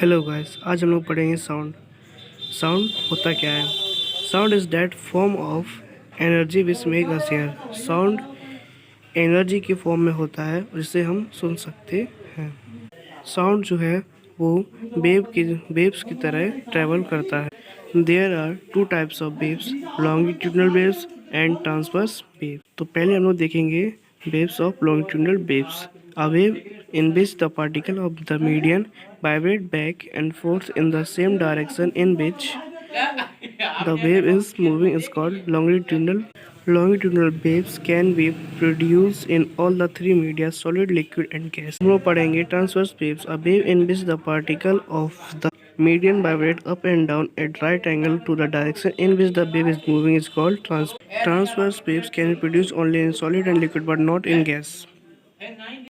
Hello guys, आज हम लोग पढ़ेंगे साउंड। साउंड होता क्या है? Sound is that form of energy which make us here. Sound energy की फॉर्म में होता है जिसे हम सुन सकते हैं। साउंड जो है वो वेव्स की तरह ट्रेवल करता है। There are two types of waves, longitudinal waves and transverse wave. तो पहले हम लोग देखेंगे waves of longitudinal waves. A wave in which the particle of the median vibrate back and forth in the same direction in which the wave is moving is called longitudinal. Longitudinal waves can be produced in all the three media, solid, liquid and gas. हम लोग पढ़ेंगे transverse waves, a wave in which the particle of the median vibrate up and down at right angle to the direction in which the wave is moving is called transverse waves can be produced only in solid and liquid but not in gas.